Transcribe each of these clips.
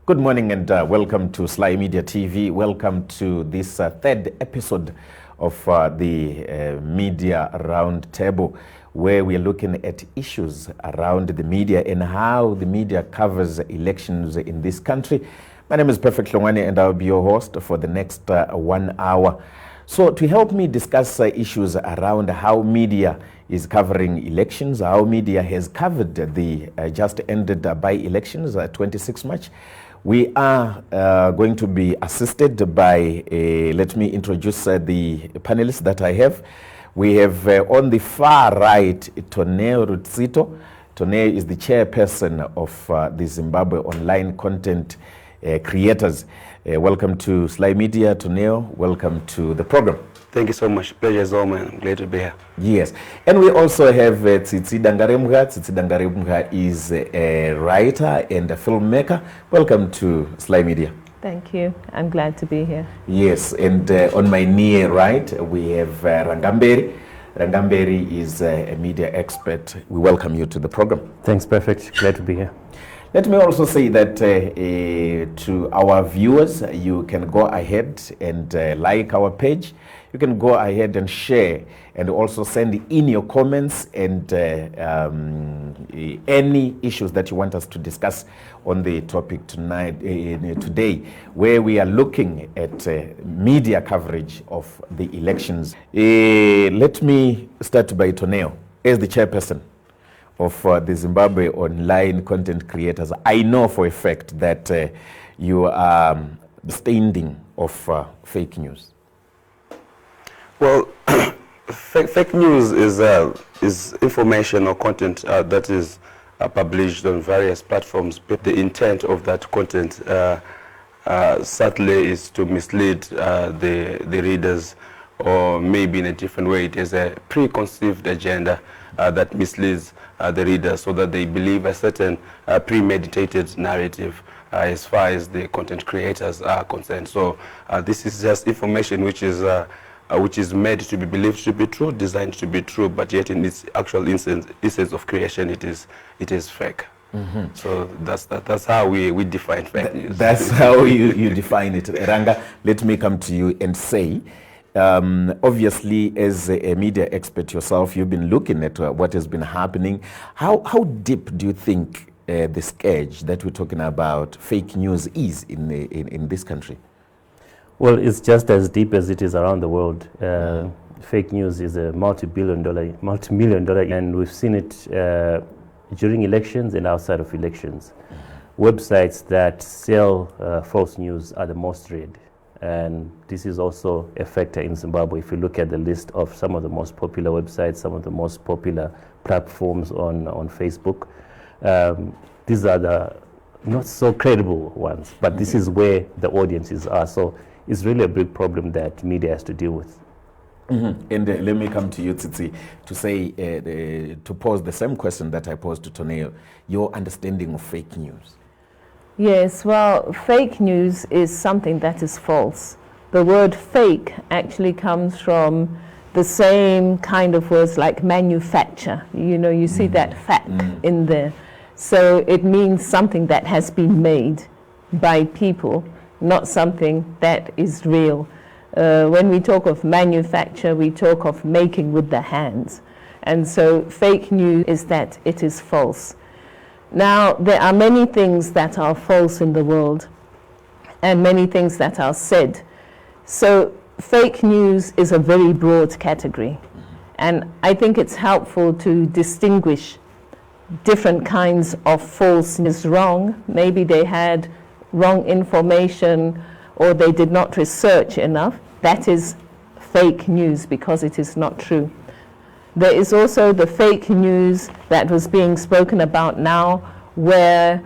Good morning and welcome to SlyMedia TV. Welcome to this third episode of the Media Roundtable, where we are looking at issues around the media and how the media covers elections in this country. My name is Perfect Longwane and I'll be your host for the next 1 hour. So to help me discuss issues around how media is covering elections, how media has covered the just ended by-elections, 26 March, we are going to be assisted by, let me introduce the panelists that I have. We have on the far right, Toneo Rutsito. Toneo is the chairperson of the Zimbabwe online content creators. Welcome to SlyMedia, Toneo. Welcome to the program. Thank you so much. Pleasure is all mine. I'm glad to be here. Yes. And we also have Tsitsi Dangarembwa. Tsitsi Dangarembwa is a writer and a filmmaker. Welcome to SlyMedia. Thank you. I'm glad to be here. Yes. And on my near right, we have Ranga Mberi. Ranga Mberi is a media expert. We welcome you to the program. Thanks, Perfect. Glad to be here. Let me also say that to our viewers, you can go ahead and like our page. You can go ahead and share and also send in your comments and any issues that you want us to discuss on the topic today, where we are looking at media coverage of the elections. Let me start by Toneo. As the chairperson of the Zimbabwe online content creators, I know for a fact that you are standing of fake news. Well, fake news is information or content that is published on various platforms, but the intent of that content certainly is to mislead the readers, or maybe in a different way, it is a preconceived agenda that misleads the reader so that they believe a certain premeditated narrative as far as the content creators are concerned. So this is just information which is made to be believed to be true, designed to be true, but yet in its actual instance of creation, it is fake. Mm-hmm. So that's how we define fake news. That's how you define it. Ranga, let me come to you and say, obviously, as a media expert yourself, you've been looking at what has been happening. How deep do you think the scourge that we're talking about, fake news, is in this country? Well, it's just as deep as it is around the world. Fake news is a multi-million dollar, and we've seen it during elections and outside of elections. Websites that sell false news are the most read. And this is also a factor in Zimbabwe. If you look at the list of some of the most popular websites, some of the most popular platforms on Facebook, these are the not so credible ones, but this is where the audiences are. So it's really a big problem that media has to deal with. Mm-hmm. And let me come to you, Tsitsi, to say, to pose the same question that I posed to Toneo, your understanding of fake news. Yes, well, fake news is something that is false. The word fake actually comes from the same kind of words like manufacture. You know, you see that fact in there. So it means something that has been made by people, not something that is real. When we talk of manufacture, we talk of making with the hands. And so fake news is that it is false. Now, there are many things that are false in the world and many things that are said. So fake news is a very broad category. And I think it's helpful to distinguish different kinds of false news. Wrong, maybe they had wrong information or they did not research enough. That is fake news because it is not true. There is also the fake news that was being spoken about now, where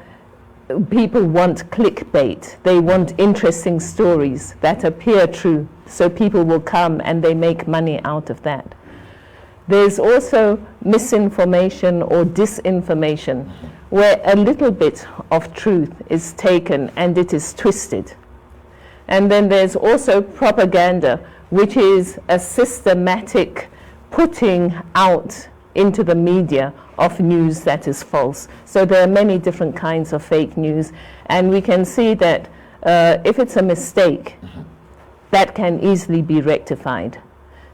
people want clickbait. They want interesting stories that appear true, so people will come and they make money out of that. There's also misinformation or disinformation, where a little bit of truth is taken and it is twisted. And then there's also propaganda, which is a systematic putting out into the media of news that is false. So there are many different kinds of fake news, and we can see that if it's a mistake, that can easily be rectified.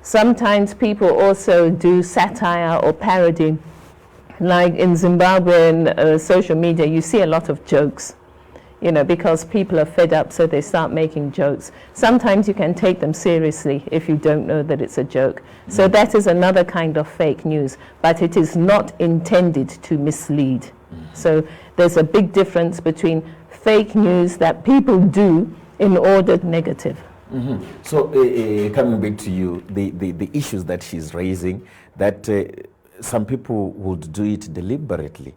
Sometimes people also do satire or parody. Like in Zimbabwean social media, you see a lot of jokes, you know, because people are fed up, so they start making jokes. Sometimes you can take them seriously if you don't know that it's a joke. So that is another kind of fake news, but it is not intended to mislead. So there's a big difference between fake news that people do in order negative. So coming back to you, the issues that she's raising, that some people would do it deliberately.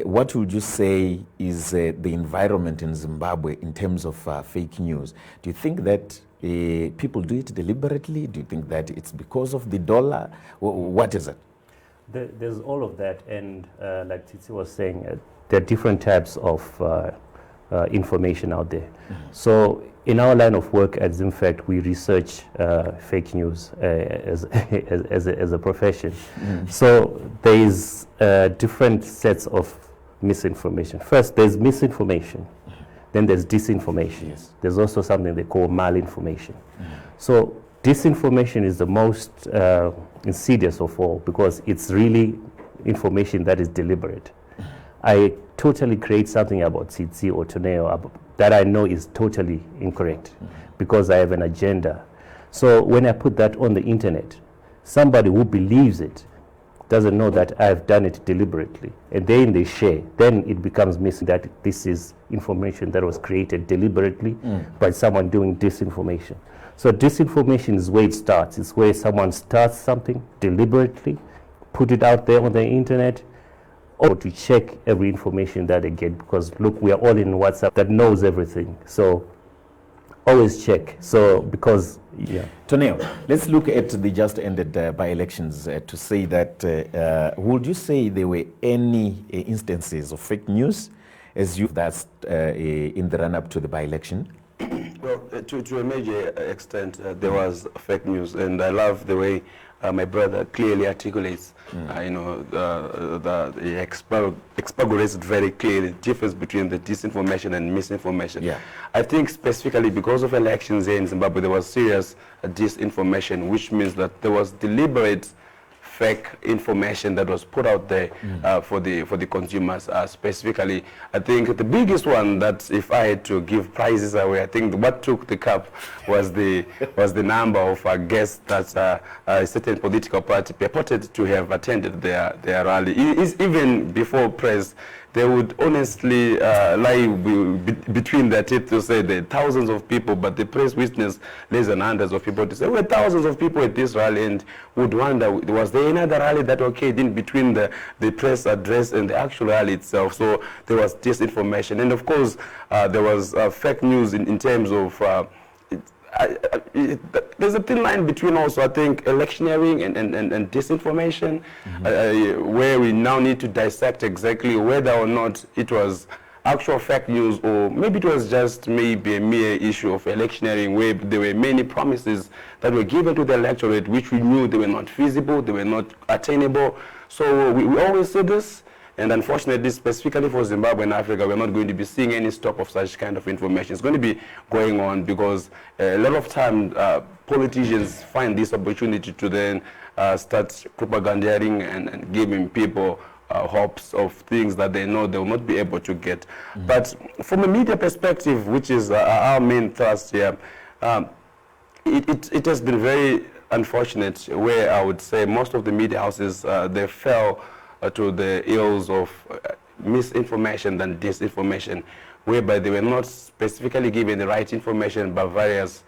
What would you say is the environment in Zimbabwe in terms of fake news? Do you think that people do it deliberately? Do you think that it's because of the dollar? What is it? There's all of that, and like Tsitsi was saying, there are different types of information out there. So in our line of work at ZimFact, we research fake news as a profession. So there is different sets of misinformation. First, there's misinformation. Then there's disinformation. Yes. There's also something they call malinformation. So disinformation is the most insidious of all, because it's really information that is deliberate. I totally create something about Tsitsi or Toneo that I know is totally incorrect because I have an agenda. So when I put that on the internet, somebody who believes it doesn't know that I've done it deliberately, and then they share. Then it becomes missing that this is information that was created deliberately by someone doing disinformation. So disinformation is where it starts. It's where someone starts something deliberately, put it out there on the internet, or to check every information that they get, because look, we are all in WhatsApp that knows everything. So always check. So because, yeah. Toneo, let's look at the just ended by-elections to say that, would you say there were any instances of fake news as you that's in the run-up to the by-election? Well, to a major extent, there was fake news, and I love the way my brother clearly articulates, he expurgates very clearly the difference between the disinformation and misinformation. Yeah. I think specifically because of elections here in Zimbabwe, there was serious disinformation, which means that there was deliberate fake information that was put out there for the consumers. Specifically, I think the biggest one that, if I had to give prizes away, I think what took the cup was the number of guests that a certain political party purported to have attended their rally. Even before press, they would honestly lie between their teeth to say there are thousands of people, but the press witnessed less than hundreds of people to say, well, thousands of people at this rally, and would wonder, was there another rally that occurred in between the press address and the actual rally itself? So there was disinformation. And of course, there was fake news in terms of there's a thin line between also, I think, electioneering and disinformation, where we now need to dissect exactly whether or not it was actual fake news, or maybe it was just maybe a mere issue of electioneering, where there were many promises that were given to the electorate which we knew they were not feasible, they were not attainable. So we always see this. And unfortunately, specifically for Zimbabwe and Africa, we're not going to be seeing any stop of such kind of information. It's going to be going on because a lot of time politicians find this opportunity to then start propagandizing and giving people hopes of things that they know they will not be able to get. But from a media perspective, which is our main thrust here, it has been very unfortunate, where I would say most of the media houses, they fell to the ills of misinformation than disinformation, whereby they were not specifically given the right information by various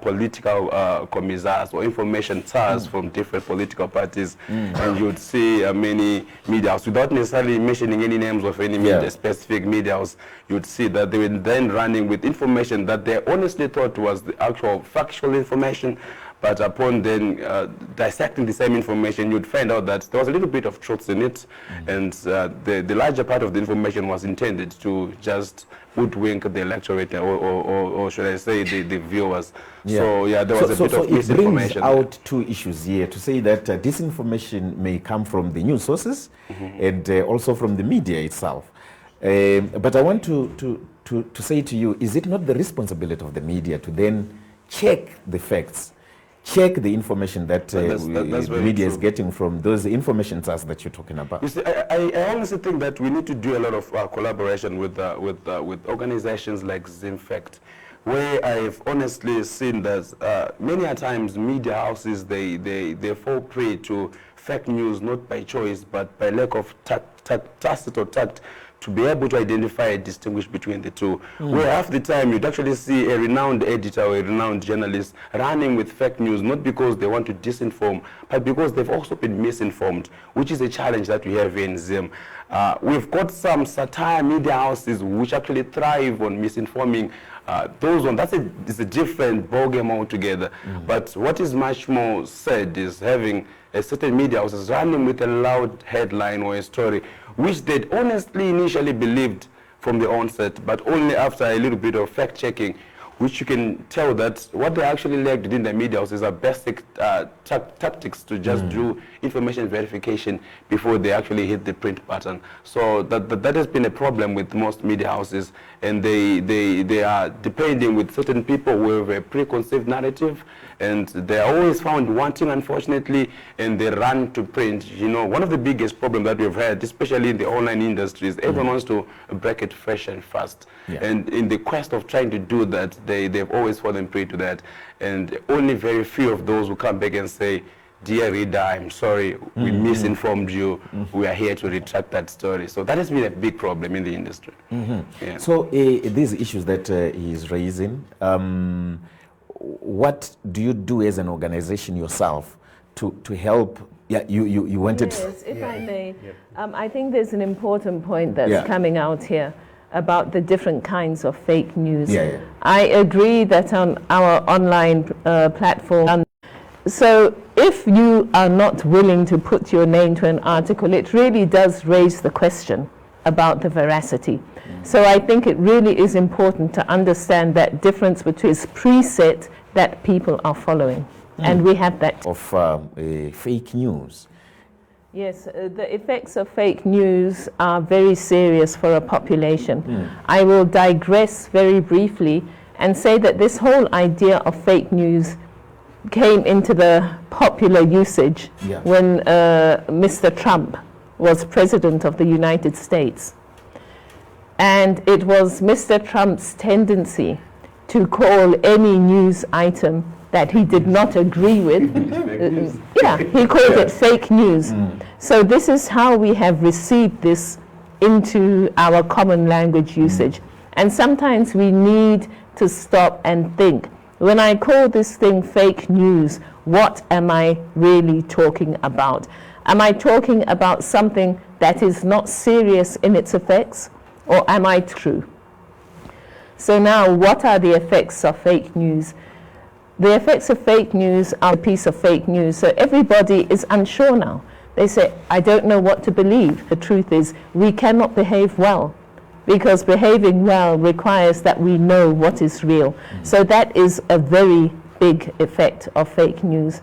political commissars or information TARs from different political parties. And you would see many media houses, without necessarily mentioning any names of any media, specific media house, you would see that they were then running with information that they honestly thought was the actual factual information, but upon then dissecting the same information, you'd find out that there was a little bit of truth in it, and the larger part of the information was intended to just hoodwink the electorate, or should I say the viewers. Yeah. So yeah, there was a bit of misinformation. It brings out two issues here, to say that disinformation may come from the news sources and also from the media itself. But I want to say to you, is it not the responsibility of the media to then check the facts, check the information that the media is getting from those information sources that you're talking about? You see, I honestly think that we need to do a lot of collaboration with organizations like Zimfact, where I've honestly seen that many a times media houses, they fall prey to fake news, not by choice, but by lack of tacit or tact, to be able to identify and distinguish between the two. Where half the time you'd actually see a renowned editor or a renowned journalist running with fake news, not because they want to disinform, but because they've also been misinformed, which is a challenge that we have in Zim. We've got some satire media houses which actually thrive on misinforming those ones. It's a different ballgame altogether. But what is much more said is having a certain media houses running with a loud headline or a story which they'd honestly initially believed from the onset, but only after a little bit of fact checking, which you can tell that what they actually lacked within the media houses are basic tactics to just do information verification before they actually hit the print button. So that has been a problem with most media houses, and they are depending with certain people who have a preconceived narrative, and they are always found wanting, unfortunately, and they run to print. You know, one of the biggest problems that we've had, especially in the online industry, is everyone wants to break it fresh and fast. Yeah. And in the quest of trying to do that, they've always fallen prey to that. And only very few of those who come back and say, "Dear reader, I'm sorry, we misinformed you. We are here to retract that story." So that has been a big problem in the industry. Yeah. So these issues that he's raising, what do you do as an organization yourself to help? Yeah, you wanted. Yes, if I may. I think there's an important point that's coming out here about the different kinds of fake news. I agree that on our online platform, so if you are not willing to put your name to an article, it really does raise the question about the veracity. So I think it really is important to understand that difference between this preset that people are following. And we have that. Of fake news. Yes, the effects of fake news are very serious for a population. I will digress very briefly and say that this whole idea of fake news came into the popular usage when Mr. Trump was president of the United States. And it was Mr. Trump's tendency to call any news item that he did not agree with, he called it fake news. So this is how we have received this into our common language usage. And sometimes we need to stop and think, when I call this thing fake news, what am I really talking about? Am I talking about something that is not serious in its effects, or am I true? So now, what are the effects of fake news? The effects of fake news are a piece of fake news. So everybody is unsure now. They say, I don't know what to believe. The truth is, we cannot behave well, because behaving well requires that we know what is real. So that is a very big effect of fake news.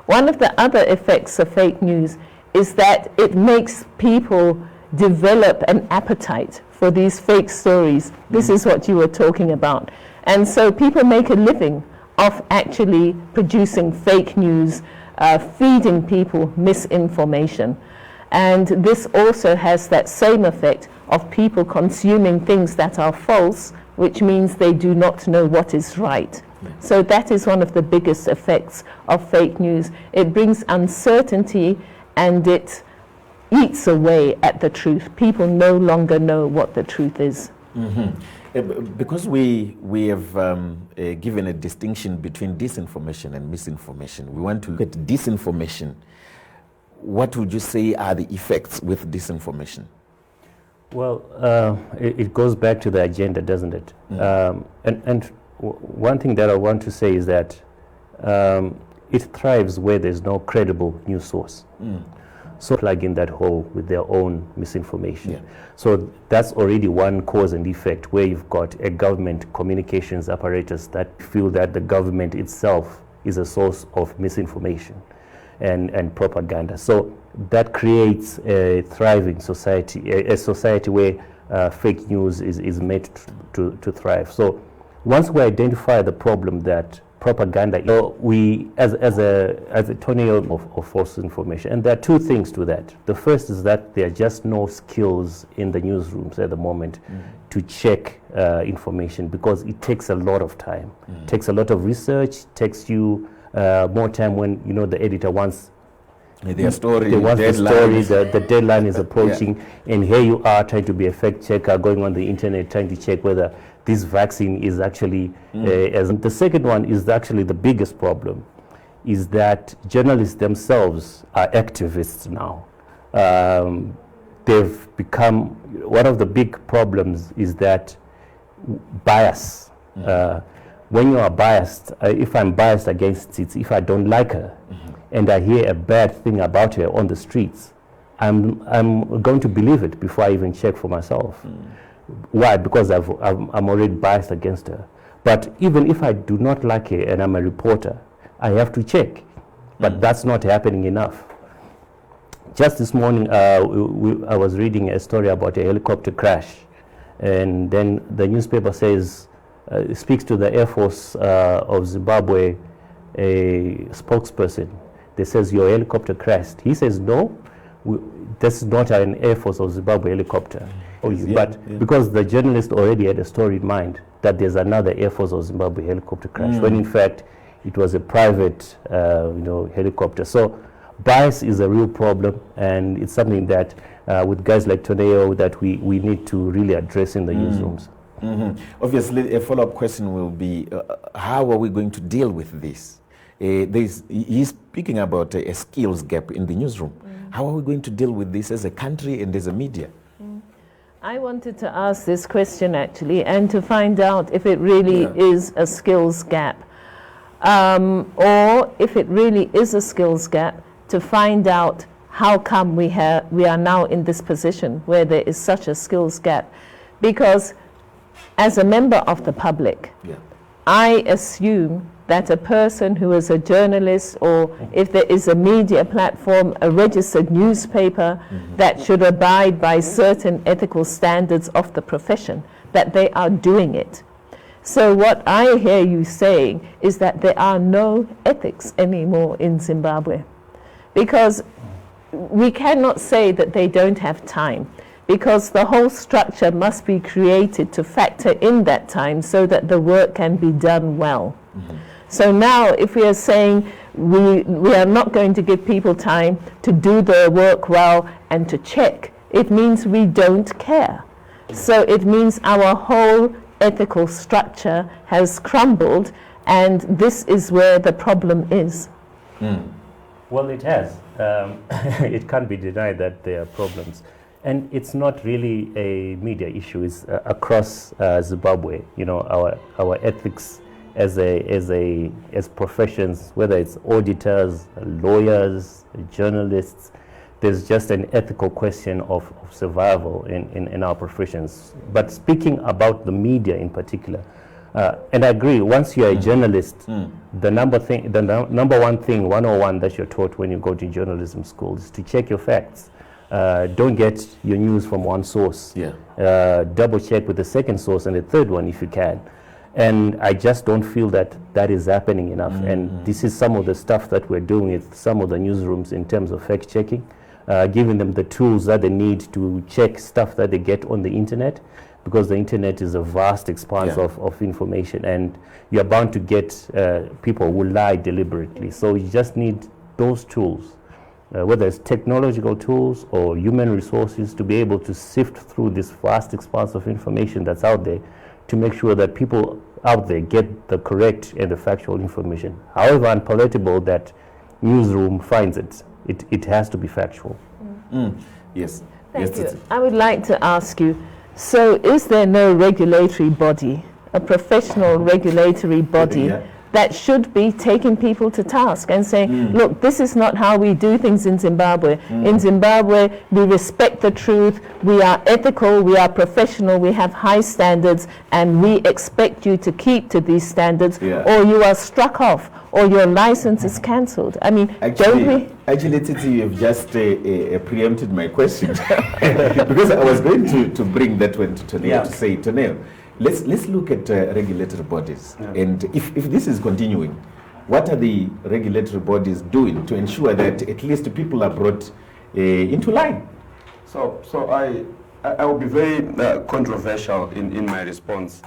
One of the other effects of fake news is that it makes people develop an appetite for these fake stories. This is what you were talking about. And so people make a living of actually producing fake news, feeding people misinformation. And this also has that same effect of people consuming things that are false, which means they do not know what is right. So that is one of the biggest effects of fake news. It brings uncertainty and it eats away at the truth. People no longer know what the truth is. Because we have given a distinction between disinformation and misinformation. We want to look at disinformation. What would you say are the effects with disinformation? Well, it goes back to the agenda, doesn't it? And one thing that I want to say is that it thrives where there's no credible news source. So plug in that hole with their own misinformation. Yeah. So that's already one cause and effect, where you've got a government communications apparatus that feel that the government itself is a source of misinformation and propaganda. So that creates a thriving society, a society where fake news is made to thrive. So once we identify the problem that propaganda, we as a Toneo of false information, and there are two things to that. The first is that there are just no skills in the newsrooms at the moment to check information, because it takes a lot of time. It takes a lot of research, takes you more time when the editor wants their story, they want the story, the deadline is approaching, and here you are trying to be a fact checker, going on the internet trying to check whether this vaccine is actually as the second one is actually the biggest problem, is that journalists themselves are activists now. They've become, one of the big problems is that bias. When you are biased, if I'm biased against Tsitsi, if I don't like her and I hear a bad thing about her on the streets, I'm going to believe it before I even check for myself. Why? Because I'm already biased against her. But even if I do not like her and I'm a reporter, I have to check. But that's not happening enough. Just this morning, I was reading a story about a helicopter crash, and then the newspaper says, speaks to the Air Force of Zimbabwe, a spokesperson. They says, your helicopter crashed. He says, no, this is not an Air Force of Zimbabwe helicopter. Because the journalist already had a story in mind that there's another Air Force of Zimbabwe helicopter crash, when in fact it was a private helicopter. So bias is a real problem, and it's something that with guys like Toneo that we need to really address in the newsrooms. Obviously, a follow-up question will be, how are we going to deal with this? He's speaking about a skills gap in the newsroom. How are we going to deal with this as a country and as a media? I wanted to ask this question actually, and to find out if it really is a skills gap, or if it really is a skills gap, to find out how come we are now in this position where there is such a skills gap. Because as a member of the public, I assume that a person who is a journalist, or if there is a media platform, a registered newspaper, that should abide by certain ethical standards of the profession, that they are doing it. So what I hear you saying is that there are no ethics anymore in Zimbabwe, because we cannot say that they don't have time, because the whole structure must be created to factor in that time so that the work can be done well. So now if we are saying we are not going to give people time to do their work well and to check, it means we don't care. So it means our whole ethical structure has crumbled, and this is where the problem is. Well, it has. It can't be denied that there are problems. And it's not really a media issue. It's across Zimbabwe. Our ethics as professions, whether it's auditors, lawyers, journalists, there's just an ethical question of survival in our professions. But speaking about the media in particular, and I agree, once you're a journalist, the number one thing, 101 that you're taught when you go to journalism school is to check your facts. Don't get your news from one source. Double check with the second source and the third one if you can. And I just don't feel that is happening enough. And this is some of the stuff that we're doing with some of the newsrooms in terms of fact checking, giving them the tools that they need to check stuff that they get on the internet, because the internet is a vast expanse of information, and you're bound to get people who lie deliberately. So you just need those tools, whether it's technological tools or human resources, to be able to sift through this vast expanse of information that's out there, to make sure that people out there get the correct and the factual information. However unpalatable that newsroom finds it has to be factual. Yes. Thank you. I would like to ask you, so is there no regulatory body, a professional regulatory body that should be taking people to task and saying, look, this is not how we do things in Zimbabwe. In Zimbabwe, we respect the truth, we are ethical, we are professional, we have high standards, and we expect you to keep to these standards, or you are struck off, or your license is cancelled. I mean, don't we? Actually, Tsitsi, you've just preempted my question. Because I was going to bring that one to Toneo, to say, Toneo, let's look at regulatory bodies. And if this is continuing, what are the regulatory bodies doing to ensure that at least people are brought into line? So I will be very controversial in my response.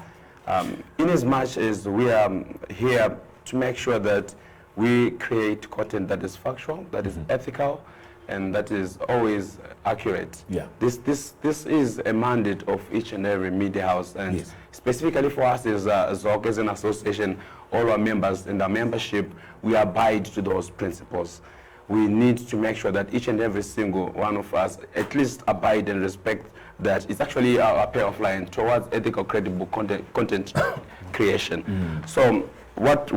In as much as we are here to make sure that we create content that is factual, that is ethical, and that is always accurate. This is a mandate of each and every media house, and specifically for us as ZOC, as an association, all our members and our membership, we abide to those principles. We need to make sure that each and every single one of us at least abide and respect that it's actually a pair of lines towards ethical, credible content creation. So what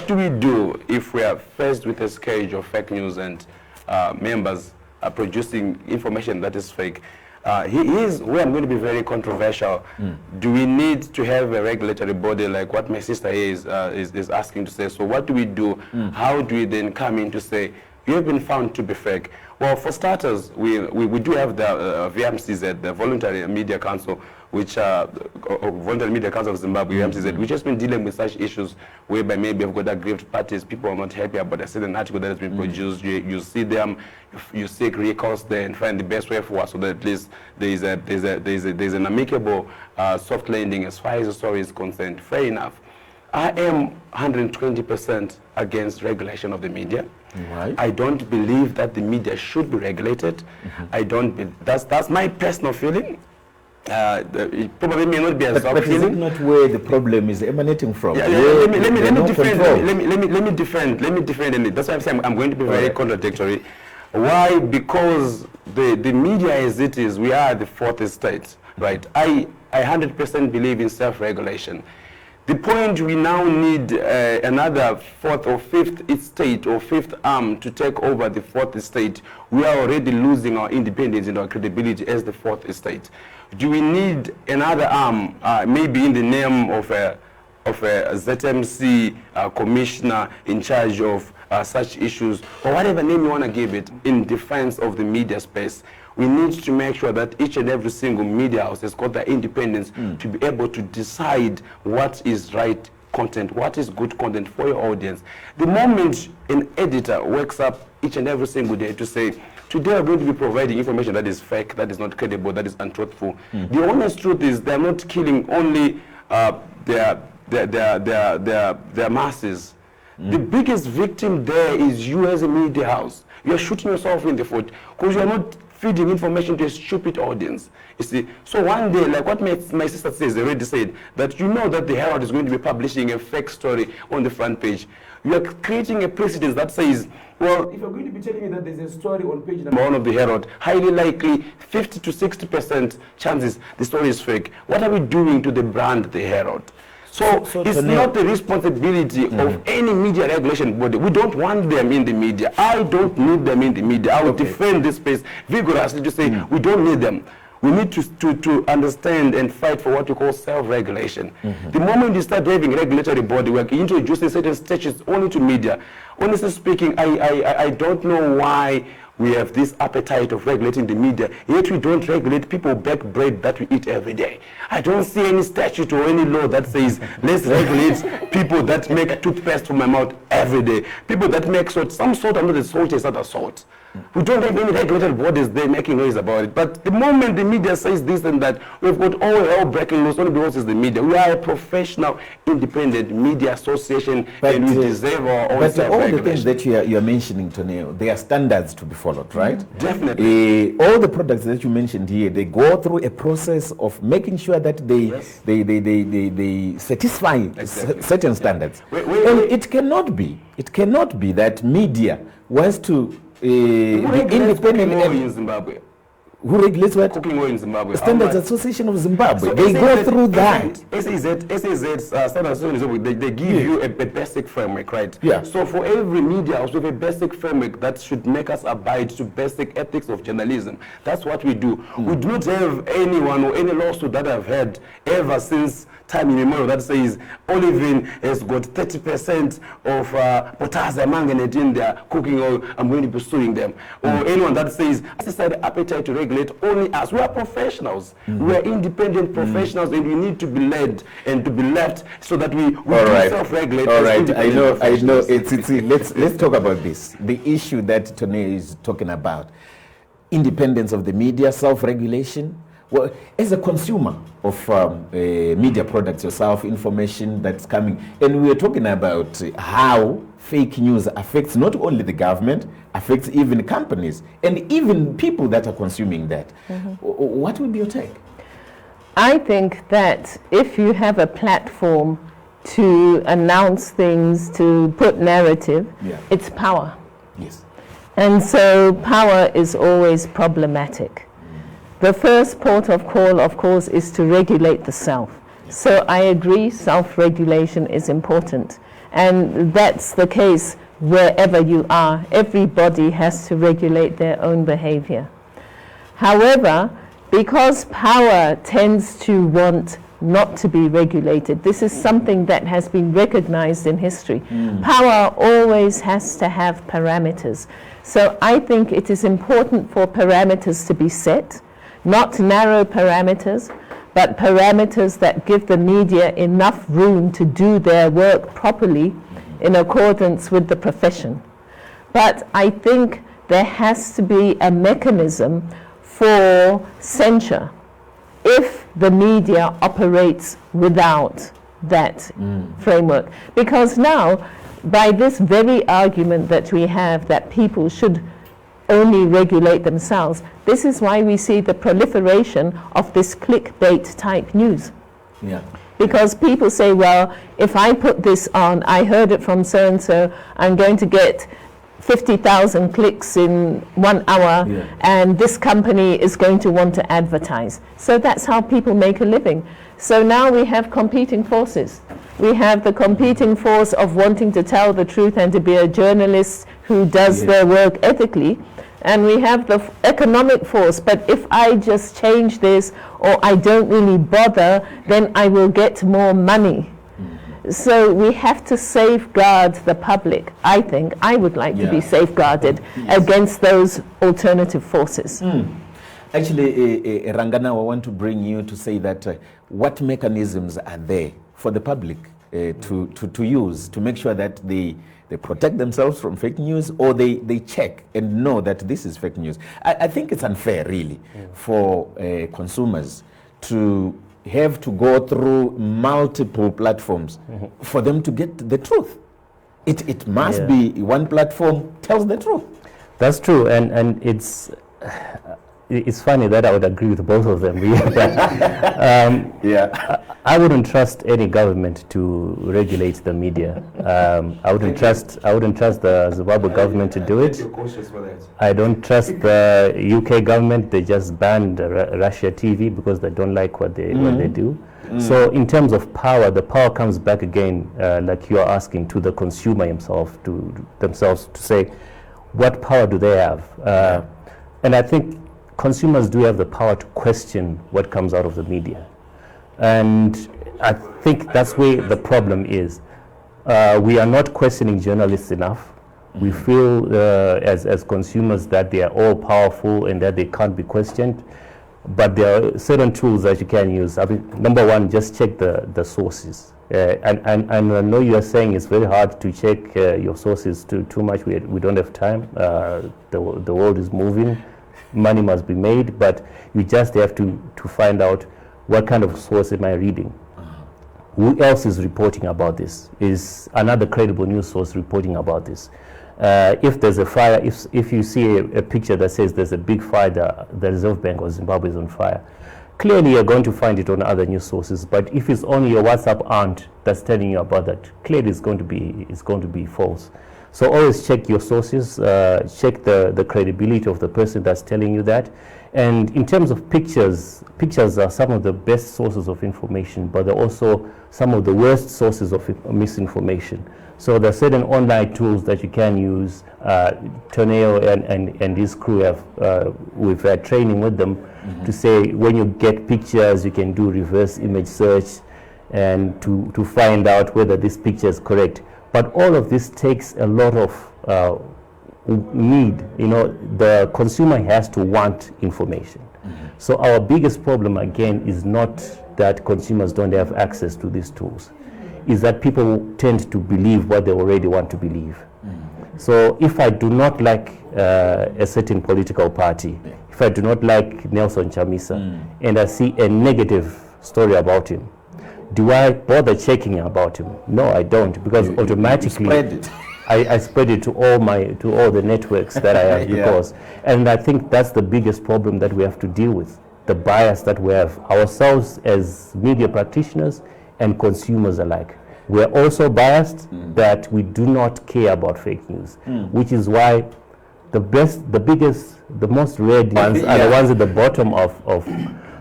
do we do if we are faced with a scourge of fake news and members are producing information that is fake? Here's where I'm going to be very controversial. Do we need to have a regulatory body like what my sister here is asking to say? So what do we do? How do we then come in to say, you have been found to be fake? Well, for starters, we do have the VMCZ, the Voluntary Media Council, which Voluntary Media Council of Zimbabwe, VMCZ, which has been dealing with such issues whereby maybe we've got aggrieved parties, people are not happy about a certain article that has been produced. You see them, you seek recourse there and find the best way forward so that at least there's an amicable soft landing as far as the story is concerned. Fair enough. I am 120% against regulation of the media. Right. I don't believe that the media should be regulated. I don't. That's my personal feeling. It probably may not be a soft feeling. But is it not where the problem is emanating from? Let me defend, and that's why I'm saying I'm going to be very contradictory. Why? Because the media as it is, we are the fourth estate, right? I 100% believe in self-regulation. The point we now need another fourth or fifth estate or fifth arm to take over the fourth estate. We are already losing our independence and our credibility as the fourth estate. Do we need another arm, maybe in the name of a ZMC commissioner in charge of such issues, or whatever name you want to give it, in defense of the media space? We need to make sure that each and every single media house has got their independence to be able to decide what is right content, what is good content for your audience. The moment an editor wakes up each and every single day to say, today we're going to be providing information that is fake, that is not credible, that is untruthful. The honest truth is they're not killing only their masses. The biggest victim there is you as a media house. You're shooting yourself in the foot because you're not feeding information to a stupid audience. You see, so one day, like what my sister says, already said, that you know that the Herald is going to be publishing a fake story on the front page. You are creating a precedent that says, well, if you're going to be telling me that there's a story on page number 1 of the Herald, highly likely 50 to 60% chances the story is fake. What are we doing to the brand, the Herald? So it's not the responsibility of any media regulation body. We don't want them in the media. I don't need them in the media. I will defend this space vigorously to say we don't need them. We need to understand and fight for what we call self-regulation. The moment you start having a regulatory body, we're introducing certain statutes only to media. Honestly speaking, I don't know why we have this appetite of regulating the media, yet we don't regulate people back bread that we eat every day. I don't see any statute or any law that says, let's regulate people that make toothpaste from my mouth every day. People that make salt, some salt are not as salty as other salt. We don't have any regulated bodies there making noise about it. But the moment the media says this and that, we've got all hell breaking loose only because it's the media. We are a professional, independent media association, and we deserve our own But all the things that you are mentioning, Toneo, they are standards to be followed, right? Definitely. All the products that you mentioned here, they go through a process of making sure that they satisfy certain standards. And it cannot be that media wants to be independent in Zimbabwe. Who regulates what? Cooking oil in Zimbabwe. Standards Association of Zimbabwe. So they go through that. SAZ, Standards Association, they give you a basic framework, right? Yeah. So for every media house, we have a basic framework that should make us abide to basic ethics of journalism. That's what we do. We do not have anyone or any lawsuit that I've had ever since time immemorial that says Olivine has got 30% of potassium manganate in their cooking oil, I'm going to be suing them. Or anyone that says, this is the appetite to regulate only us. We are professionals. We are independent professionals, and we need to be led and to be left so that we self-regulate. All right, I know. Let's talk about this. The issue that Toneo is talking about, independence of the media, self-regulation. Well, as a consumer of media products yourself, information that's coming, and we're talking about how fake news affects not only the government, affects even companies and even people that are consuming that. What would be your take? I think that if you have a platform to announce things, to put narrative, it's power. Yes. And so power is always problematic. The first port of call, of course, is to regulate the self. So I agree, self-regulation is important. And that's the case wherever you are. Everybody has to regulate their own behavior. However, because power tends to want not to be regulated, this is something that has been recognized in history. Power always has to have parameters. So I think it is important for parameters to be set. Not narrow parameters, but parameters that give the media enough room to do their work properly in accordance with the profession. But I think there has to be a mechanism for censure if the media operates without that framework. Because now, by this very argument that we have that people should only regulate themselves, this is why we see the proliferation of this clickbait type news. Because people say, well, if I put this on, I heard it from so-and-so, I'm going to get 50,000 clicks in 1 hour, and this company is going to want to advertise. So that's how people make a living. So now we have competing forces. We have the competing force of wanting to tell the truth and to be a journalist who does their work ethically. And we have the economic force, but if I just change this or I don't really bother, then I will get more money. So we have to safeguard the public. I think I would like to be safeguarded against those alternative forces. Actually, Ranga, now I want to bring you to say that what mechanisms are there for the public to use to make sure that they protect themselves from fake news, or they check and know that this is fake news. I think it's unfair, really, for consumers to have to go through multiple platforms for them to get the truth. It must be one platform tells the truth. That's true, and it's funny that I would agree with both of them. I wouldn't trust any government to regulate the media. I wouldn't trust the Zimbabwe government to do it. I don't trust the UK government. They just banned Russia TV because they don't like what they do. So in terms of power, the power comes back again, like you are asking, to the consumer himself, to themselves, to say, what power do they have? And I think consumers do have the power to question what comes out of the media. And I think that's where the problem is. We are not questioning journalists enough. We feel as consumers that they are all powerful and that they can't be questioned. But there are certain tools that you can use. I mean, number one, just check the sources. And I know you are saying it's very hard to check your sources too much. We don't have time. The world is moving. Money must be made, but you just have to find out what kind of source am I reading. Who else is reporting about this? Is another credible news source reporting about this? If there's a fire, if you see a picture that says there's a big fire, the Reserve Bank of Zimbabwe is on fire, clearly you're going to find it on other news sources. But if it's only your WhatsApp aunt that's telling you about that, clearly it's going to be false. So always check your sources, check the credibility of the person that's telling you that, And in terms of pictures, pictures are some of the best sources of information, but they're also some of the worst sources of misinformation. So there are certain online tools that you can use. Toneo and his crew have, we've had training with them to say when you get pictures, you can do reverse image search and to find out whether this picture is correct. But all of this takes a lot of need. You know, the consumer has to want information. So our biggest problem again is not that consumers don't have access to these tools, is that people tend to believe what they already want to believe. So if I do not like a certain political party, if I do not like Nelson Chamisa, and I see a negative story about him, do I bother checking about him? No, I don't, because automatically you spread it. I spread it to all the networks that I have because, and I think that's the biggest problem that we have to deal with, the bias that we have ourselves as media practitioners and consumers alike. We're also biased that we do not care about fake news, which is why the biggest, the most read ones are the ones at the bottom of.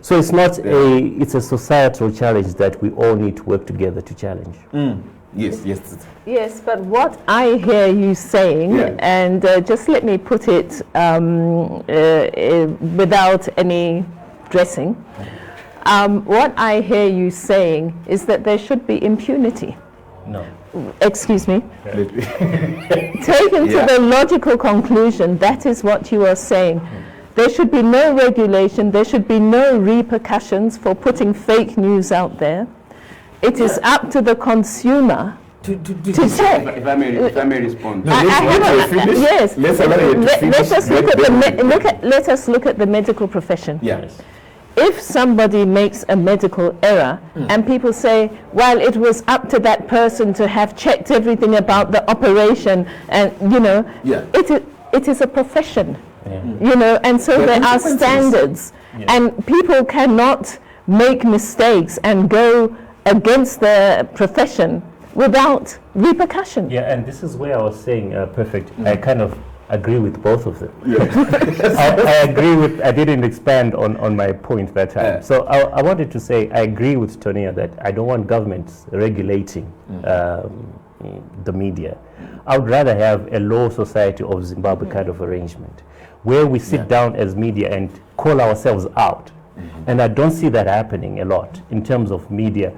So it's not it's a societal challenge that we all need to work together to challenge. Yes, but what I hear you saying, and just let me put it without any dressing, what I hear you saying is that there should be impunity. No. Excuse me. Taken to the logical conclusion, that is what you are saying. There should be no regulation, there should be no repercussions for putting fake news out there. It is up to the consumer to check. If I may respond. Yes. Let us look at the medical profession. Yes. If somebody makes a medical error and people say, well, it was up to that person to have checked everything about the operation, and it is a profession, and so there are standards, and people cannot make mistakes and go against the profession without repercussion. Yeah, and this is where I was saying, perfect. I kind of agree with both of them. I agree with, I didn't expand on my point that time. So I wanted to say, I agree with Toneo that I don't want governments regulating the media. I would rather have a law society of Zimbabwe kind of arrangement, where we sit down as media and call ourselves out. And I don't see that happening a lot in terms of media.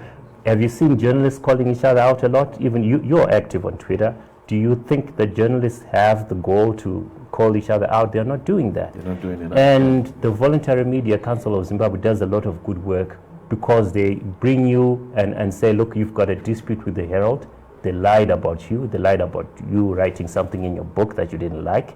Have you seen journalists calling each other out a lot? Even you're active on Twitter. Do you think that journalists have the goal to call each other out? They're not doing that. They're not doing enough. And the Voluntary Media Council of Zimbabwe does a lot of good work because they bring you and say, look, you've got a dispute with the Herald. They lied about you. They lied about you writing something in your book that you didn't like.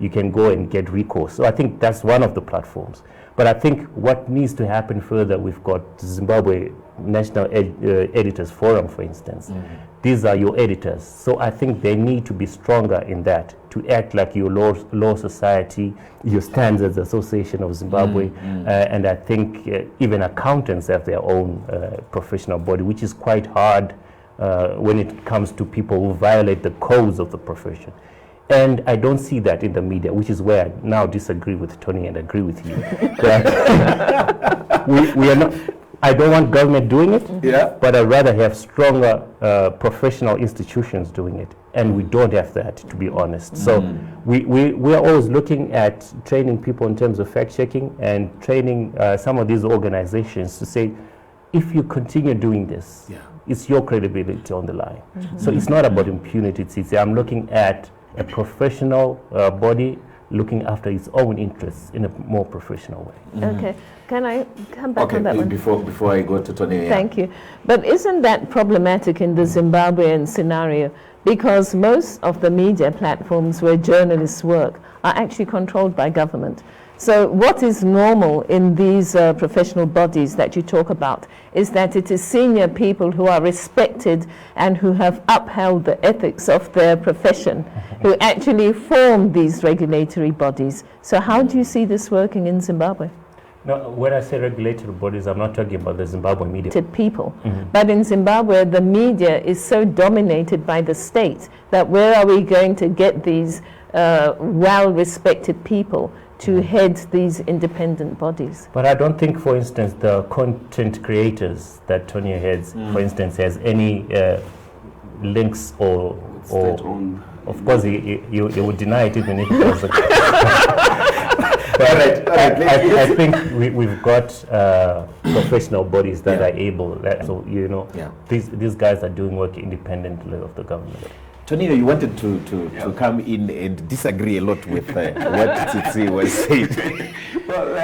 You can go and get recourse. So I think that's one of the platforms. But I think what needs to happen further, we've got Zimbabwe National Editors Forum, for instance. These are your editors. So I think they need to be stronger in that, to act like your law society, your Standards Association of Zimbabwe. And I think even accountants have their own professional body, which is quite hard when it comes to people who violate the codes of the profession. And I don't see that in the media, which is where I now disagree with Tony and agree with you. we are not. I don't want government doing it, but I'd rather have stronger professional institutions doing it. And we don't have that, to be honest. So we are always looking at training people in terms of fact-checking and training some of these organizations to say, if you continue doing this, it's your credibility on the line. So it's not about impunity, Tsitsi. I'm looking at a professional body looking after its own interests in a more professional way. Okay, can I come back on that one? Before I go to Tony. Thank you. But isn't that problematic in the Zimbabwean scenario? Because most of the media platforms where journalists work are actually controlled by government. So what is normal in these professional bodies that you talk about is that it is senior people who are respected and who have upheld the ethics of their profession who actually form these regulatory bodies. So how do you see this working in Zimbabwe? No, when I say regulatory bodies, I'm not talking about the Zimbabwean media. People. But in Zimbabwe, the media is so dominated by the state that where are we going to get these well-respected people to head these independent bodies. But I don't think, for instance, the content creators that Toneo heads, for instance, has any links or of course, you would deny it even if it was a I think we've got professional bodies that are able, so these guys are doing work independently of the government. Toneo, you wanted to come in and disagree a lot with what Tsitsi was saying. Well,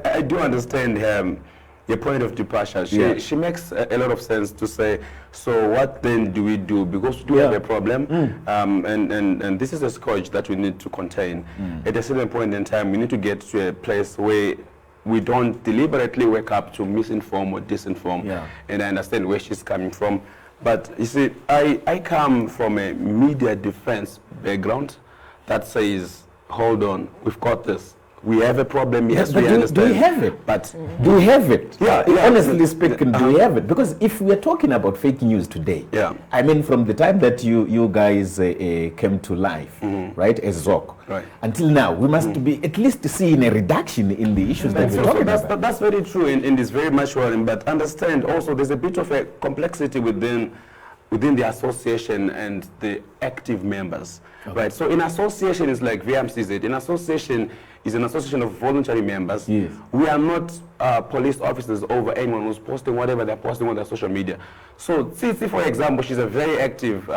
I do understand your point of departure. She makes a lot of sense to say, so what then do we do? Because we do have a problem, and this is a scourge that we need to contain. At a certain point in time, we need to get to a place where we don't deliberately wake up to misinform or disinform. And I understand where she's coming from. But you see, I come from a media defense background that says, hold on, we've got this. We have a problem, yes, we understand. Do we have it? But do we have it? Honestly speaking, do we have it? Because if we're talking about fake news today, I mean, from the time that you guys came to life, right, as ZOC, until now, we must be at least seeing a reduction in the issues that we're talking about. That's very true in this very much world, but understand also there's a bit of a complexity within the association and the active members, right? So in association is like VMCZ. In association is an association of voluntary members. Yes. We are not police officers over anyone who's posting whatever they're posting on their social media. So Tsitsi, for example, she's a very active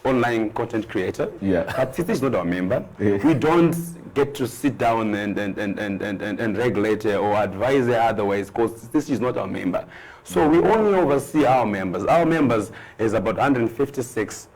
online content creator. But Tsitsi is not our member. We don't get to sit down and regulate her or advise her otherwise, because Tsitsi is not our member. So we only oversee our members. Our members is about 156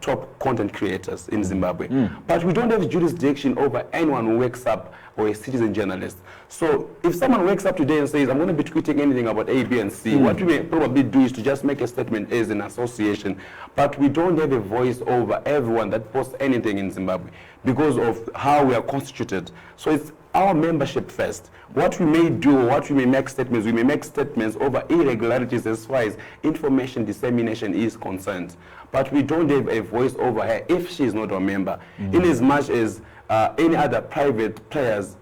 top content creators in Zimbabwe. But we don't have jurisdiction over anyone who wakes up or a citizen journalist. So if someone wakes up today and says, I'm going to be tweeting anything about A, B, and C, what we may probably do is to just make a statement as an association. But we don't have a voice over everyone that posts anything in Zimbabwe because of how we are constituted. So it's our membership first. What we may do, what we may make statements, we may make statements over irregularities as far as information dissemination is concerned. But we don't have a voice over her if she is not a member, in as much as any other private players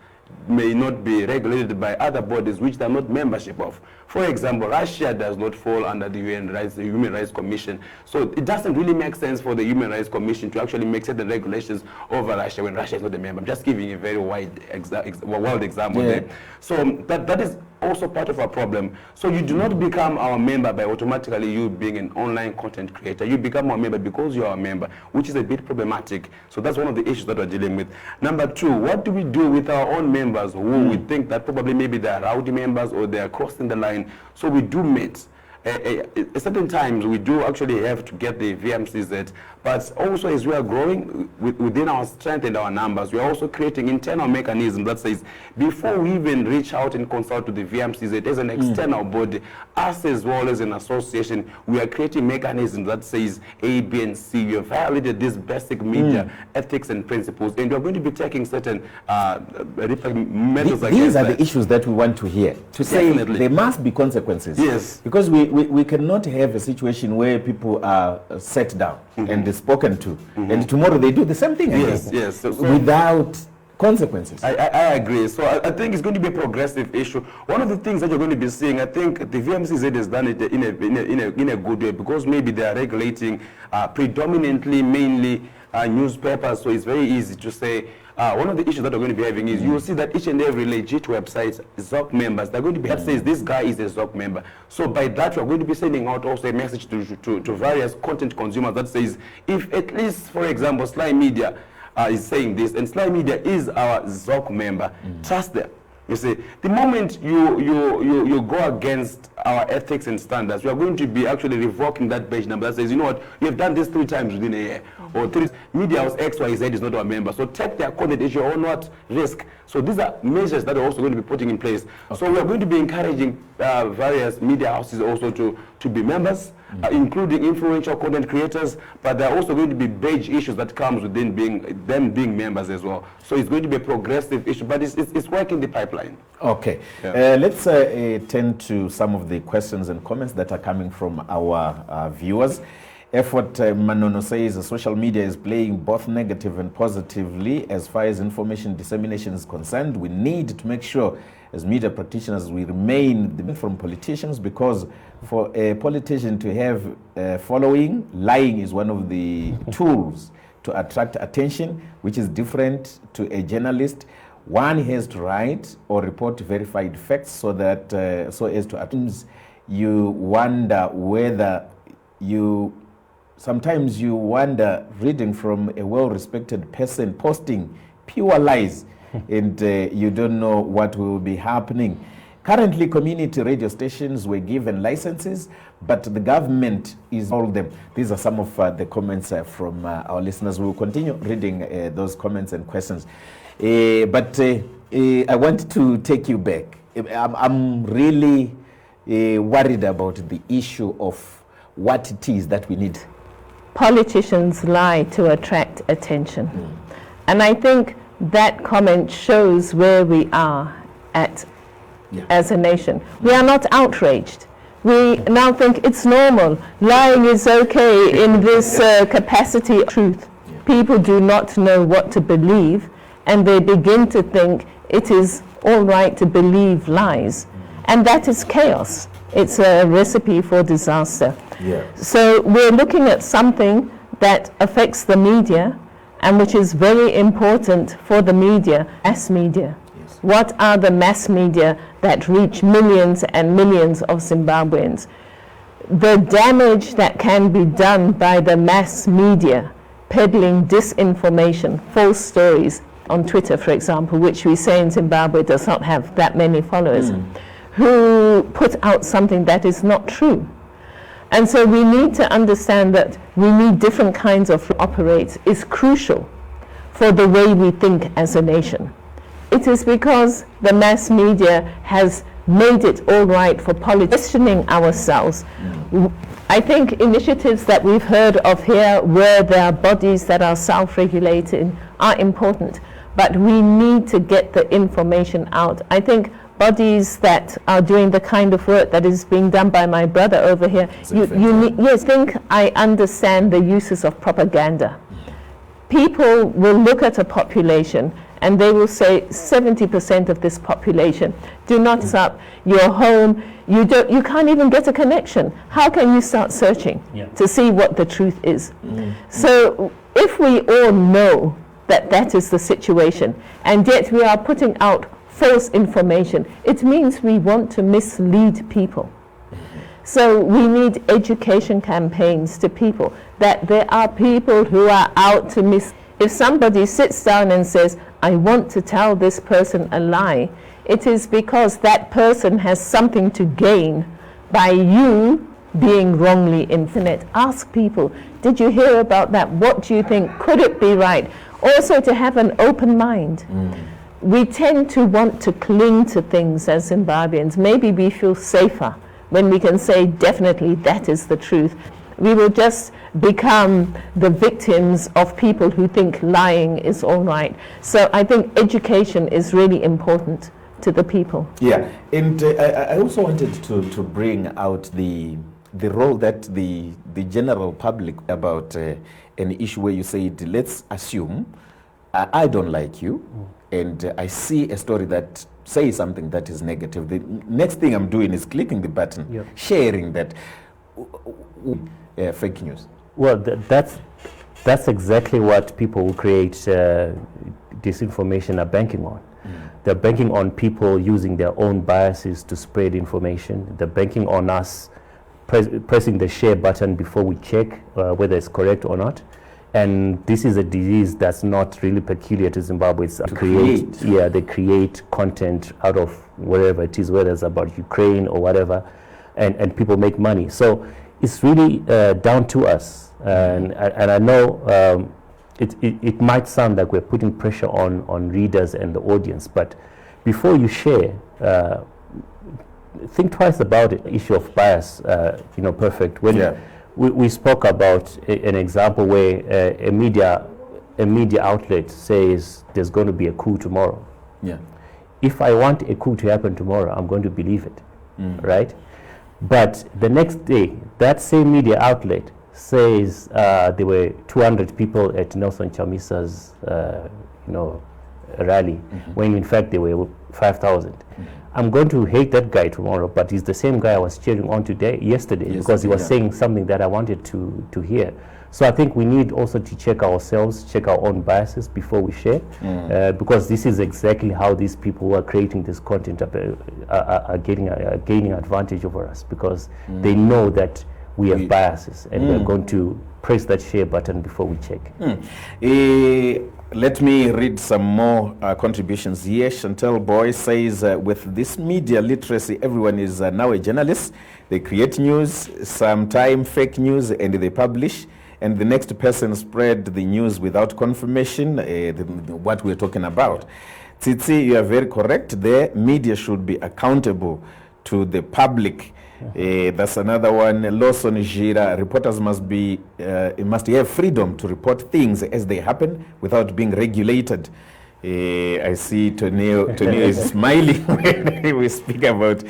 may not be regulated by other bodies which they are not membership of. For example, Russia does not fall under the Human Rights Commission. So it doesn't really make sense for the Human Rights Commission to actually make certain regulations over Russia when Russia is not a member. I'm just giving a very wild example there. So that is also part of our problem. So you do not become our member by automatically you being an online content creator. You become our member because you are a member, which is a bit problematic. So that's one of the issues that we're dealing with. Number two, what do we do with our own members who we think that probably maybe they are rowdy members or they are crossing the line? So we do meet. At certain times we do actually have to get the VMCZ, but also as we are growing within our strength and our numbers, we are also creating internal mechanisms that says before we even reach out and consult to the VMCZ as an external body, us as well as an association, we are creating mechanisms that says A, B, and C. You have violated these basic media ethics and principles, and we are going to be taking certain measures against These are the issues that we want to hear. To say there must be consequences. Yes. Because we cannot have a situation where people are set down and spoken to, and tomorrow they do the same thing again, so without consequences. I agree. So I think it's going to be a progressive issue. One of the things that you're going to be seeing, I think the VMCZ has done it in a good way, because maybe they are regulating predominantly, mainly newspapers, so it's very easy to say. One of the issues that we're going to be having is you will see that each and every legit website, ZOC members, they're going to be that says this guy is a ZOC member. So by that, we're going to be sending out also a message to various content consumers that says, if at least, for example, SlyMedia is saying this, and SlyMedia is our ZOC member, trust them. You see, the moment you go against our ethics and standards, we are going to be actually revoking that page number that says, you know what, you have done this 3 times within a year, or 3 media house XYZ is not our member, so take their content at your own risk. So these are measures that we're also going to be putting in place. So we are going to be encouraging various media houses also to be members, including influential content creators, but there are also going to be badge issues that comes within being members as well. So it's going to be a progressive issue, but it's working the pipeline. Okay. Let's turn to some of the questions and comments that are coming from our viewers. Effort Manono says social media is playing both negative and positively as far as information dissemination is concerned. We need to make sure as media practitioners we remain from politicians, because for a politician to have a following, lying is one of the tools to attract attention, which is different to a journalist. One has to write or report verified facts so that so as to attempt. You wonder whether sometimes you wonder, reading from a well-respected person posting pure lies and you don't know what will be happening. Currently, community radio stations were given licenses, but the government is all them. These are some of the comments from our listeners. We will continue reading those comments and questions. But I want to take you back. I'm really worried about the issue of what it is that we need. Politicians lie to attract attention. And I think that comment shows where we are at as a nation. We are not outraged. We now think it's normal. Lying is okay in this capacity of truth. People do not know what to believe, and they begin to think it is all right to believe lies. And that is chaos. It's a recipe for disaster. So we're looking at something that affects the media and which is very important for the media, mass media. What are the mass media that reach millions and millions of Zimbabweans? The damage that can be done by the mass media peddling disinformation, false stories on Twitter, for example, which we say in Zimbabwe does not have that many followers, who put out something that is not true. And so we need to understand that we need different kinds of operate is crucial for the way we think as a nation. It is because the mass media has made it all right for questioning ourselves. I think initiatives that we've heard of here, where there are bodies that are self-regulating, are important, but we need to get the information out. I think bodies that are doing the kind of work that is being done by my brother over here, I understand the uses of propaganda. People will look at a population and they will say 70% of this population do not up your home. You can't even get a connection. How can you start searching to see what the truth is? So if we all know that that is the situation, and yet we are putting out false information, it means we want to mislead people. So we need education campaigns to people that there are people who are out to If somebody sits down and says, I want to tell this person a lie, it is because that person has something to gain by you being wrongly internet. Ask people, did you hear about that? What do you think? Could it be right? Also to have an open mind. We tend to want to cling to things as Zimbabweans. Maybe we feel safer when we can say definitely that is the truth. We will just become the victims of people who think lying is all right. So I think education is really important to the people. Yeah, and I also wanted to bring out the role that the general public about an issue where you said, let's assume I don't like you, and I see a story that says something that is negative. The next thing I'm doing is clicking the button, sharing that. Fake news. Well, that's exactly what people who create disinformation are banking on. They're banking on people using their own biases to spread information. They're banking on us pressing the share button before we check whether it's correct or not. And this is a disease that's not really peculiar to Zimbabwe. It's they create content out of whatever it is, whether it's about Ukraine or whatever, and people make money. So it's really down to us. And I know it might sound like we're putting pressure on readers and the audience, but before you share, think twice about it. Issue of bias, perfect. When we spoke about an example where a media outlet says there's going to be a coup tomorrow. If I want a coup to happen tomorrow, I'm going to believe it, right? But the next day, that same media outlet says there were 200 people at Nelson Chamisa's, rally, when in fact there were 5,000. I'm going to hate that guy tomorrow, but he's the same guy I was cheering on yesterday, because he was saying something that I wanted to hear. So I think we need also to check ourselves, check our own biases before we share, because this is exactly how these people who are creating this content are gaining advantage over us, because they know that we have biases, and we're going to press that share button before we check. Let me read some more contributions here. Chantel Boy says, with this media literacy, everyone is now a journalist. They create news, sometimes fake news, and they publish. And the next person spread the news without confirmation, what we're talking about. Tsitsi, you are very correct there. Media should be accountable to the public. That's another one. Lawson Jira, reporters must have freedom to report things as they happen without being regulated. I see Toneo is smiling when we speak about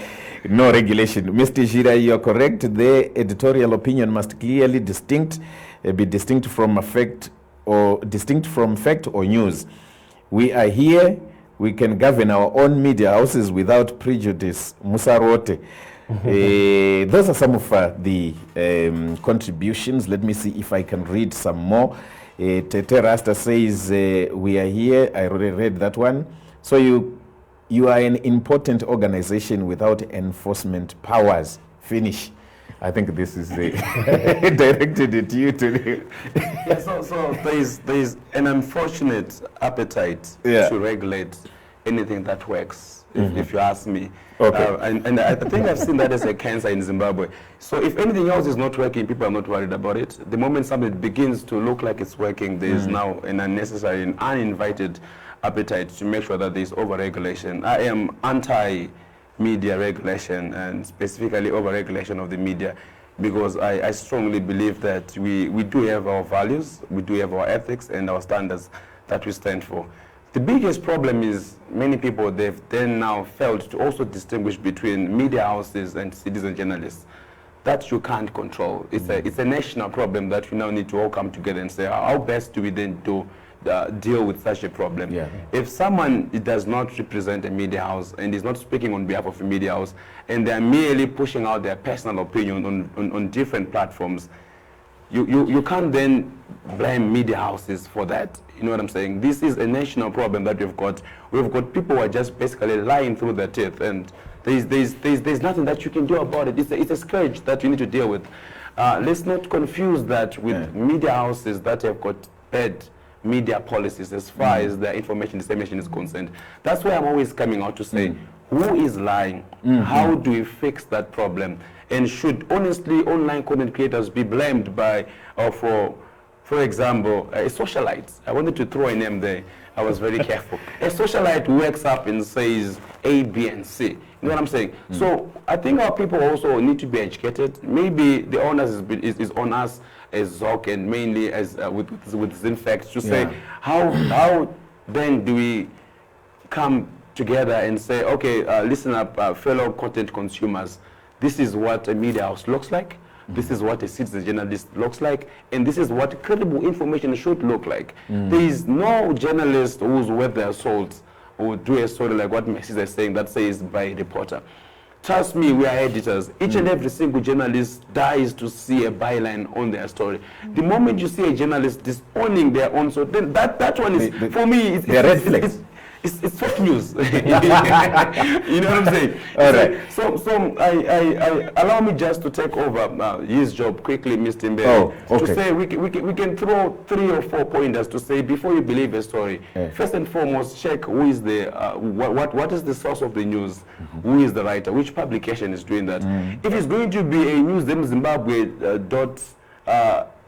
no regulation. Mr. Jira, you are correct. The editorial opinion must clearly be distinct from fact or news. We are here. We can govern our own media houses without prejudice. Musarote. Those are some of the contributions. Let me see if I can read some more. Tete Rasta says, we are here. I already read that one. So you are an important organization without enforcement powers. Finish. I think this is directed at you today. So there's an unfortunate appetite to regulate anything that works, if you ask me. Okay. And I think I've seen that as a cancer in Zimbabwe. So if anything else is not working, people are not worried about it. The moment something begins to look like it's working, there is now an unnecessary and uninvited appetite to make sure that there's over-regulation. I am anti-media regulation, and specifically over-regulation of the media, because I strongly believe that we do have our values, we do have our ethics and our standards that we stand for. The biggest problem is many people, they've then now failed to also distinguish between media houses and citizen journalists. That you can't control. It's a national problem that we now need to all come together and say, how best do we then deal with such a problem? If someone does not represent a media house and is not speaking on behalf of a media house, and they're merely pushing out their personal opinion on different platforms, you can't then blame media houses for that. You know what I'm saying? This is a national problem that we've got. We've got people who are just basically lying through their teeth, and there's nothing that you can do about it. It's a scourge that you need to deal with. Let's not confuse that with media houses that have got bad media policies as far as their information dissemination is concerned. That's why I'm always coming out to say, who is lying? How do we fix that problem? And should honestly online content creators be blamed by, for example, a socialite? I wanted to throw a name there. I was very careful. A socialite wakes up and says A, B, and C. You know what I'm saying? So I think our people also need to be educated. Maybe the onus is on us as ZOC and mainly as with Zinfact to say how then do we come together and say, okay, listen up, fellow content consumers. This is what a media house looks like. This is what a citizen journalist looks like, and this is what credible information should look like. There is no journalist who's worth their salt who do a story like what Messi is saying that says by a reporter. Trust me, we are editors. Each and every single journalist dies to see a byline on their story. The moment you see a journalist disowning their own story, then that one is, for me, it's fake news. You know what I'm saying? All right. So I allow me just to take over his job quickly, Mr. Mberi. To say we can throw 3 or 4 pointers to say before you believe a story. First and foremost, check who is the what is the source of the news, who is the writer, which publication is doing that. If it's going to be a news, then Zimbabwe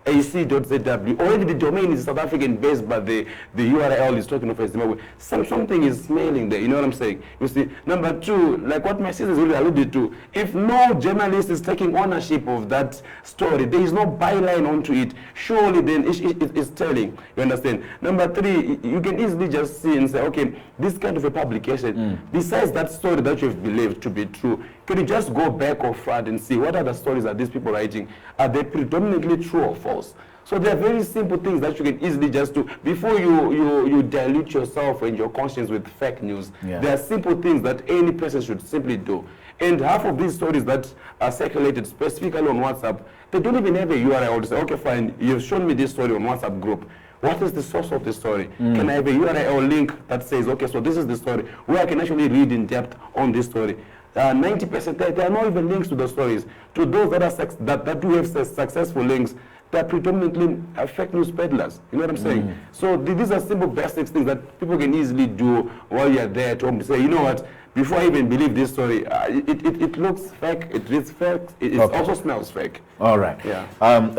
ac.zw. Already the domain is South African based, but the URL is talking of Zimbabwe. Something is smelling there, you know what I'm saying? You see, number two, like what my sisters really alluded to, if no journalist is taking ownership of that story, there is no byline onto it, surely then it's telling, you understand? Number three, you can easily just see and say, okay, this kind of a publication, besides that story that you've believed to be true, can you just go back or front and see what other stories are these people writing? Are they predominantly true or false? So there are very simple things that you can easily just do before you dilute yourself and your conscience with fake news. Yeah. There are simple things that any person should simply do. And half of these stories that are circulated specifically on WhatsApp, they don't even have a URL to say, okay, fine, you've shown me this story on WhatsApp group. What is the source of the story? Can I have a URL link that says, okay, so this is the story, where I can actually read in depth on this story? 90%, there are not even links to the stories. To those that do have successful links, they're predominantly fake news peddlers. You know what I'm saying? So these are simple basic things that people can easily do while you're there to say, you know what, before I even believe this story, it looks fake, it reads fake, it also smells fake. All right. Yeah.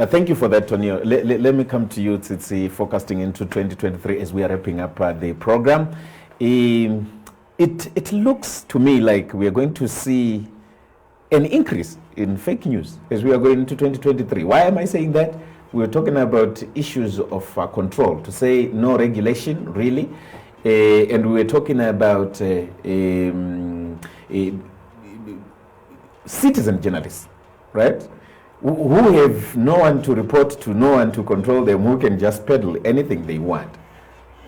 Thank you for that, Toneo. Let me come to you, Tsitsi, focusing into 2023 as we are wrapping up the program. It looks to me like we are going to see an increase in fake news as we are going into 2023. Why am I saying that? We're talking about issues of control, to say no regulation, really. And we're talking about citizen journalists, right? Who have no one to report to, no one to control them, who can just peddle anything they want.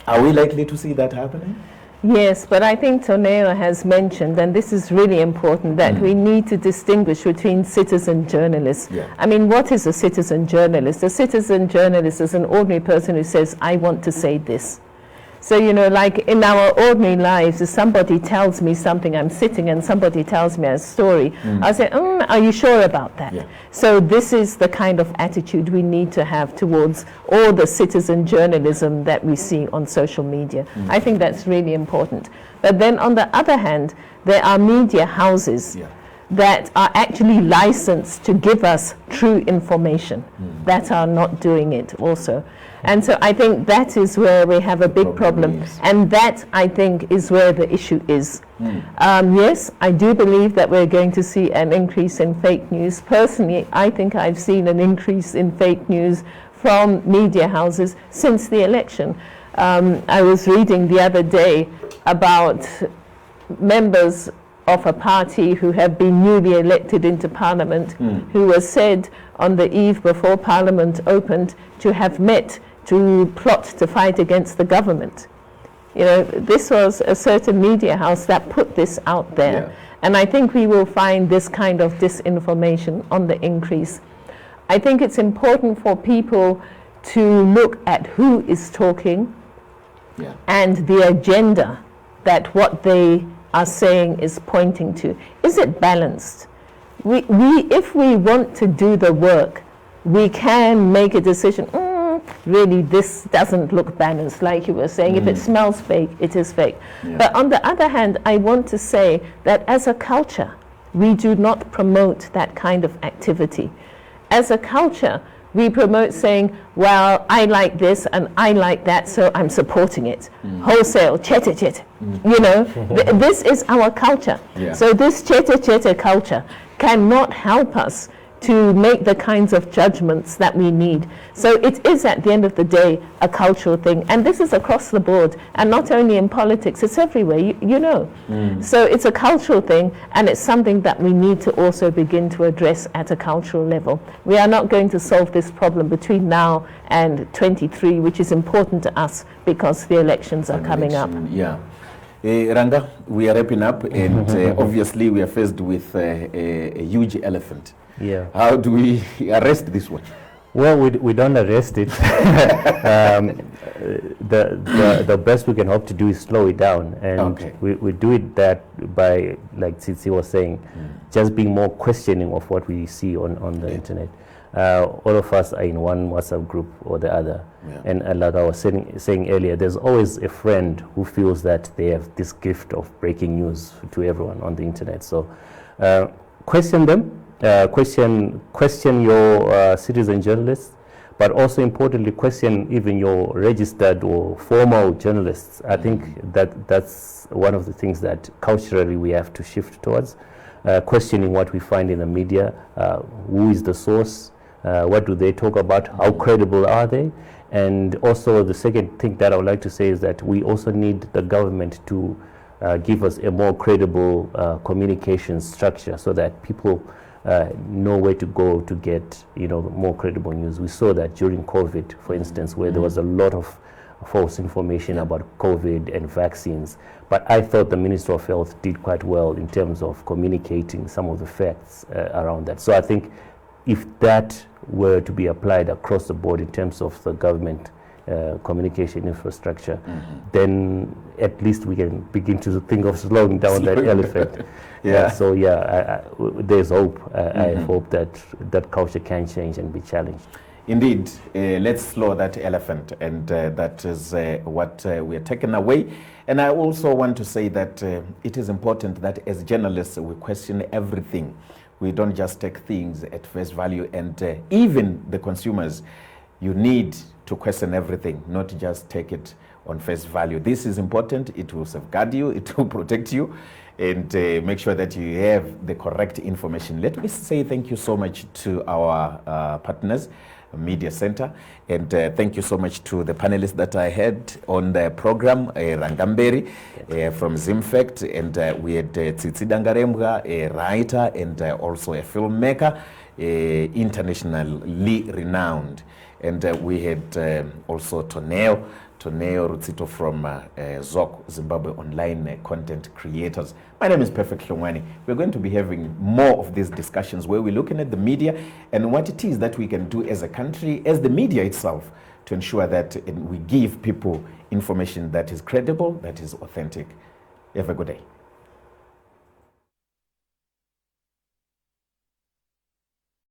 Are we likely to see that happening? Yes, but I think Toneo has mentioned, and this is really important, that we need to distinguish between citizen journalists. Yeah. I mean, what is a citizen journalist? A citizen journalist is an ordinary person who says, I want to say this. So, you know, like in our ordinary lives, if somebody tells me something, I'm sitting and somebody tells me a story, I say, are you sure about that? Yeah. So this is the kind of attitude we need to have towards all the citizen journalism that we see on social media. I think that's really important. But then on the other hand, there are media houses that are actually licensed to give us true information that are not doing it also. And so I think that is where we have a big problem. And that, I think, is where the issue is. Yes, I do believe that we're going to see an increase in fake news. Personally, I think I've seen an increase in fake news from media houses since the election. I was reading the other day about members of a party who have been newly elected into Parliament, who were said on the eve before Parliament opened to have met to plot to fight against the government. You know, this was a certain media house that put this out there. And I think we will find this kind of disinformation on the increase. I think it's important for people to look at who is talking and the agenda that what they are saying is pointing to. Is it balanced? If we want to do the work, we can make a decision, really this doesn't look balanced, like you were saying. If it smells fake, it is fake. But on the other hand, I want to say that as a culture, we do not promote that kind of activity. As a culture, we promote saying, well, I like this and I like that, so I'm supporting it. Wholesale, chete. You know, this is our culture. So this chete culture cannot help us to make the kinds of judgments that we need. So it is, at the end of the day, a cultural thing. And this is across the board, and not only in politics, it's everywhere, you know. So it's a cultural thing, and it's something that we need to also begin to address at a cultural level. We are not going to solve this problem between now and 23, which is important to us because the elections are coming up. Ranga, we are wrapping up, and obviously we are faced with a huge elephant. How do we arrest this one? Well, we don't arrest it. The best we can hope to do is slow it down, and we do it that by, like Tsitsi was saying, just being more questioning of what we see on the internet. All of us are in one WhatsApp group or the other, and like I was saying earlier, there's always a friend who feels that they have this gift of breaking news to everyone on the internet. So question them. Question your citizen journalists, but also importantly question even your registered or formal journalists. I think that's one of the things that culturally we have to shift towards, questioning what we find in the media, who is the source, what do they talk about, how credible are they? And also the second thing that I would like to say is that we also need the government to give us a more credible communication structure so that people know where to go to get, more credible news. We saw that during COVID, for instance, where there was a lot of false information about COVID and vaccines. But I thought the Minister of Health did quite well in terms of communicating some of the facts around that. So I think if that were to be applied across the board in terms of the government communication infrastructure, then at least we can begin to think of slowing down that elephant. There's hope. I hope that culture can change and be challenged. Indeed, let's slow that elephant, and that is what we are taking away. And I also want to say that it is important that as journalists we question everything. We don't just take things at face value, and even the consumers, you need to question everything, not just take it on face value. This is important. It will safeguard you, it will protect you, and make sure that you have the correct information. Let me say thank you so much to our partners, Media Center, and thank you so much to the panelists that I had on the program, Ranga Mberi from Zimfact, and we had Tsitsi Dangarembwa, a writer and also a filmmaker, internationally renowned, and we had also Toneo Rutsito from ZOC, Zimbabwe Online Content Creators. My name is Perfect Hlongwane. We're going to be having more of these discussions where we're looking at the media and what it is that we can do as a country, as the media itself, to ensure that we give people information that is credible, that is authentic. Have a good day.